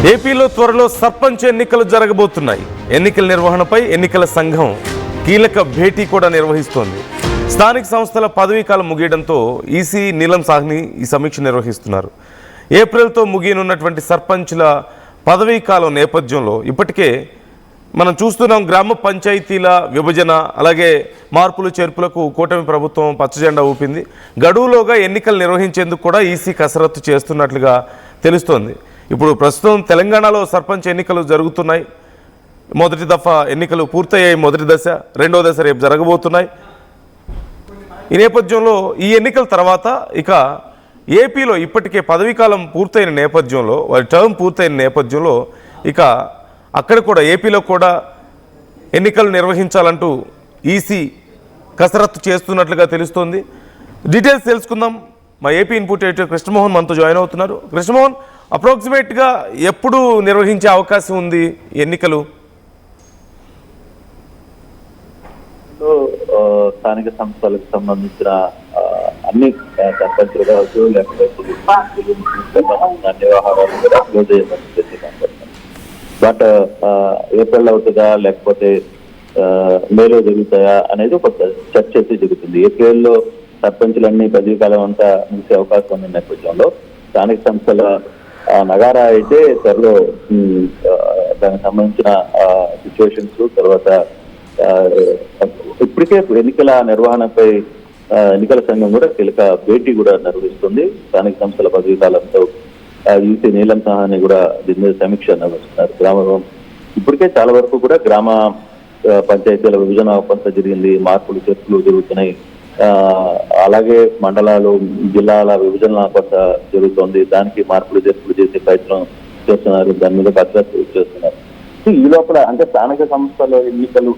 ఏపీలో త్వరలో సర్పంచ్ ఎన్నికలు జరగబోతున్నాయి. ఎన్నికల నిర్వహణపై ఎన్నికల సంఘం కీలక భేటీ కూడా నిర్వహిస్తోంది. స్థానిక సంస్థల పదవీకాలం ముగియడంతో ఈసీ నీలం సాహ్ని ఈ సమీక్ష నిర్వహిస్తున్నారు. ఏప్రిల్తో ముగియనున్నటువంటి సర్పంచ్ల పదవీకాలం నేపథ్యంలో ఇప్పటికే మనం చూస్తున్నాం గ్రామ పంచాయతీల విభజన అలాగే మార్పులు చేర్పులకు కూటమి ప్రభుత్వం పచ్చజెండా ఊపింది. గడువులోగా ఎన్నికలు నిర్వహించేందుకు కూడా ఈసీ కసరత్తు చేస్తున్నట్లుగా తెలుస్తోంది. ఇప్పుడు ప్రస్తుతం తెలంగాణలో సర్పంచ్ ఎన్నికలు జరుగుతున్నాయి. మొదటి దఫా ఎన్నికలు పూర్తయ్యాయి. మొదటి దశ, రెండో దశ రేపు జరగబోతున్నాయి. ఈ నేపథ్యంలో ఈ ఎన్నికల తర్వాత ఇక ఏపీలో ఇప్పటికే పదవీకాలం పూర్తయిన నేపథ్యంలో, వారి టర్మ్ పూర్తయిన నేపథ్యంలో ఇక అక్కడ కూడా ఏపీలో కూడా ఎన్నికలు నిర్వహించాలంటూ ఈసీ కసరత్తు చేస్తున్నట్లుగా తెలుస్తోంది. డీటెయిల్స్ తెలుసుకుందాం. మా ఏపీ ఇన్పుట్ ఎడిటర్ కృష్ణమోహన్ మనతో జాయిన్ అవుతున్నారు. కృష్ణమోహన్, అప్రాక్సిమేట్గా ఎప్పుడు నిర్వహించే అవకాశం ఉంది ఎన్నికలు? స్థానిక సంస్థలకు సంబంధించిన అన్ని సర్పంచులు కావచ్చు, లేకపోతే అన్ని వ్యవహారాలు కూడా క్లోజ్ అయ్యే. బట్ ఏప్రిల్ అవుతుందా లేకపోతే మేలో జరుగుతాయా అనేది ఒక చర్చ అయితే జరుగుతుంది. ఏప్రిల్లో సర్పంచులన్నీ పదవీకాలం అంతా ముగిసే అవకాశం ఉన్న నేపథ్యంలో స్థానిక సంస్థల నగారా అయితే త్వరలో దానికి సంబంధించిన సిచ్యువేషన్స్, తర్వాత ఇప్పటికే ఎన్నికల నిర్వహణపై ఎన్నికల సంఘం కూడా కీలక భేటీ కూడా నిర్వహిస్తుంది. స్థానిక సంస్థల పదవీకాలంతో ఈసీ నీలం సాహ్ని కూడా దీని మీద సమీక్ష నిర్వహిస్తున్నారు. గ్రామం ఇప్పటికే చాలా వరకు కూడా గ్రామ పంచాయతీల విభజన కొంత జరిగింది, మార్పులు చేర్పులు జరుగుతున్నాయి. అలాగే మండలాలు, జిల్లాల విభజన కొంత జరుగుతోంది. దానికి మార్పులు చేర్పులు చేసే ప్రయత్నం చేస్తున్నారు. దాని మీద కసరత్తు చేస్తున్నారు. ఈ లోపల అంటే స్థానిక సంస్థల ఎన్నికలు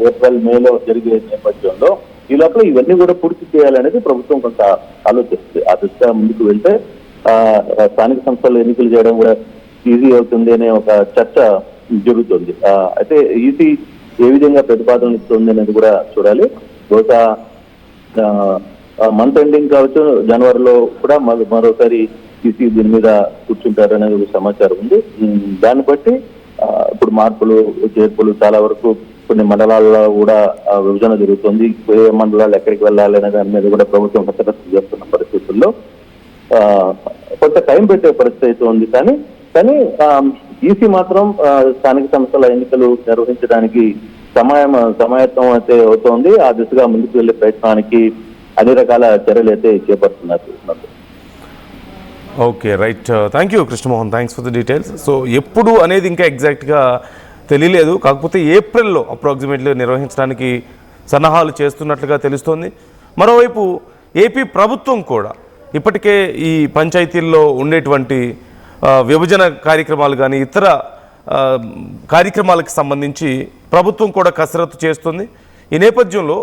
ఏప్రిల్ మేలో జరిగే నేపథ్యంలో ఈ లోపల ఇవన్నీ కూడా పూర్తి చేయాలనేది ప్రభుత్వం కొంత ఆలోచిస్తుంది. ఆ దిశగా ముందుకు వెళ్తే స్థానిక సంస్థల్లో ఎన్నికలు చేయడం కూడా ఈజీ అవుతుంది అనే ఒక చర్చ జరుగుతుంది. అయితే ఈసీ ఏ విధంగా ప్రతిపాదనలు ఇస్తుంది అనేది కూడా చూడాలి. బహుశా మంత్ ఎండింగ్ కావచ్చు, జనవరిలో కూడా మరోసారి ఈసీ దీని మీద కూర్చుంటారు అనేది సమాచారం ఉంది. దాన్ని బట్టి ఇప్పుడు మార్పులు చేర్పులు చాలా వరకు కొన్ని మండలాల్లో కూడా విభజన జరుగుతుంది. ఏ మండలాలు ఎక్కడికి వెళ్ళాలి అనే దాని మీద కూడా ప్రభుత్వం కసరత్తు చేస్తున్న పరిస్థితుల్లో కొంత టైం పెట్టే పరిస్థితి అయితే ఉంది. కానీ ఈసీ మాత్రం స్థానిక సంస్థల ఎన్నికలు నిర్వహించడానికి సమాయత్తం అయితే అవుతోంది. ఆ దిశగా ముందుకు వెళ్లే ప్రయత్నానికి అన్ని రకాల చర్యలు అయితే చేపడుతున్నారు. Okay, right. Thank you Krishnamohan, thanks for the details. So ఎప్పుడు అనేది ఇంకా ఎగ్జాక్ట్గా తెలియలేదు. కాకపోతే ఏప్రిల్లో అప్రాక్సిమేట్లీ నిర్వహించడానికి సన్నాహాలు చేస్తున్నట్లుగా తెలుస్తోంది. మరోవైపు ఏపీ ప్రభుత్వం కూడా ఇప్పటికే ఈ పంచాయతీల్లో ఉండేటువంటి విభజన కార్యక్రమాలు కానీ ఇతర కార్యక్రమాలకు సంబంధించి ప్రభుత్వం కూడా కసరత్తు చేస్తుంది. ఈ నేపథ్యంలో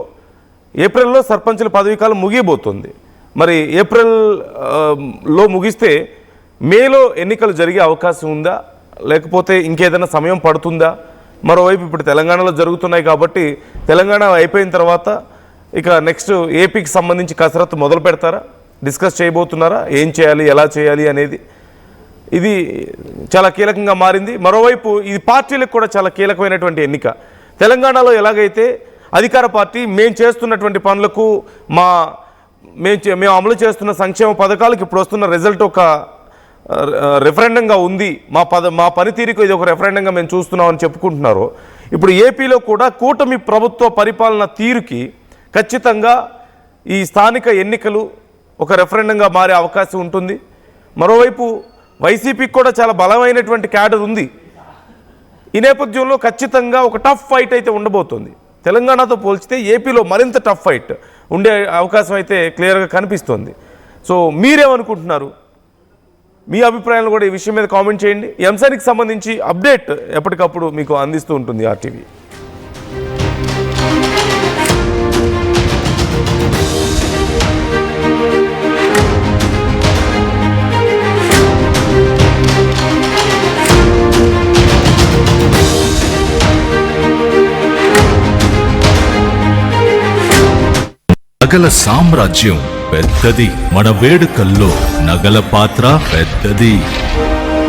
ఏప్రిల్లో సర్పంచుల పదవీకాలం ముగియబోతుంది. మరి ఏప్రిల్లో ముగిస్తే మేలో ఎన్నికలు జరిగే అవకాశం ఉందా, లేకపోతే ఇంకేదైనా సమయం పడుతుందా? మరోవైపు ఇప్పుడు తెలంగాణలో జరుగుతున్నాయి కాబట్టి తెలంగాణ అయిపోయిన తర్వాత ఇక నెక్స్ట్ ఏపీకి సంబంధించి కసరత్తు మొదలు పెడతారా, డిస్కస్ చేయబోతున్నారా, ఏం చేయాలి, ఎలా చేయాలి అనేది? ఇది చాలా కీలకంగా మారింది. మరోవైపు ఇది పార్టీలకు కూడా చాలా కీలకమైనటువంటి ఎన్నిక. తెలంగాణలో ఎలాగైతే అధికార పార్టీ మేము చేస్తున్నటువంటి పనులకు మేము అమలు చేస్తున్న సంక్షేమ పథకాలకు ఇప్పుడు వస్తున్న రిజల్ట్ ఒక రెఫరెండంగా ఉంది, మా పనితీరుకు ఇది ఒక రెఫరెండంగా మేము చూస్తున్నామని చెప్పుకుంటున్నారు. ఇప్పుడు ఏపీలో కూడా కూటమి ప్రభుత్వ పరిపాలన తీరుకి ఖచ్చితంగా ఈ స్థానిక ఎన్నికలు ఒక రెఫరెండంగా మారే అవకాశం ఉంటుంది. మరోవైపు వైసీపీకి కూడా చాలా బలమైనటువంటి క్యాడర్ ఉంది. ఈ నేపథ్యంలో ఖచ్చితంగా ఒక టఫ్ ఫైట్ అయితే ఉండబోతుంది. తెలంగాణతో పోల్చితే ఏపీలో మరింత టఫ్ ఫైట్ ఉండే అవకాశం అయితే క్లియర్గా కనిపిస్తోంది. సో మీరేమనుకుంటున్నారు? మీ అభిప్రాయాలు కూడా ఈ విషయం మీద కామెంట్ చేయండి. ఈ అంశానికి సంబంధించి అప్డేట్ ఎప్పటికప్పుడు మీకు అందిస్తూ ఉంటుంది ఆర్టీవీ. నగల సామ్రాజ్యం పెద్దది, మన వేడుకల్లో నగల పాత్ర పెద్దది.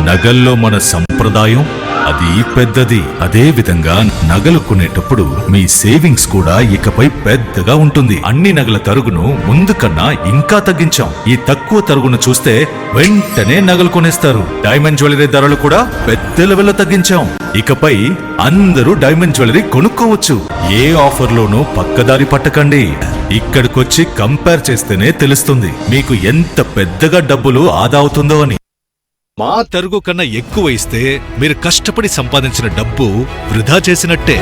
నగల్లో మన సంప్రదాయం అది పెద్దది. అదే విధంగా నగలు కొనేటప్పుడు మీ సేవింగ్స్ కూడా ఇకపై పెద్దగా ఉంటుంది. అన్ని నగల తరుగును ముందు కన్నా ఇంకా తగ్గించాం. ఈ తక్కువ తరుగును చూస్తే వెంటనే నగలు కొనేస్తారు. డైమండ్ జ్యువెలరీ ధరలు కూడా పెద్ద లెవెల్లో తగ్గించాం. ఇకపై అందరూ డైమండ్ జ్యువెలరీ కొనుక్కోవచ్చు. ఏ ఆఫర్లోనూ పక్కదారి పట్టకండి. ఇక్కడికొచ్చి కంపేర్ చేస్తేనే తెలుస్తుంది మీకు ఎంత పెద్దగా డబ్బులు ఆదా అవుతుందో అని. మా తరుగు కన్నా ఎక్కువ ఇస్తే మీరు కష్టపడి సంపాదించిన డబ్బు వృధా చేసినట్టే.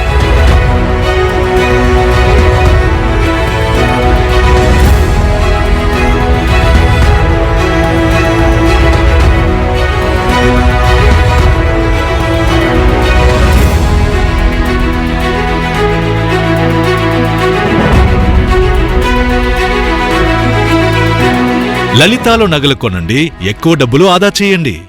లలితాలో నగలు కొనండి, ఎక్కువ డబ్బులు ఆదా చేయండి.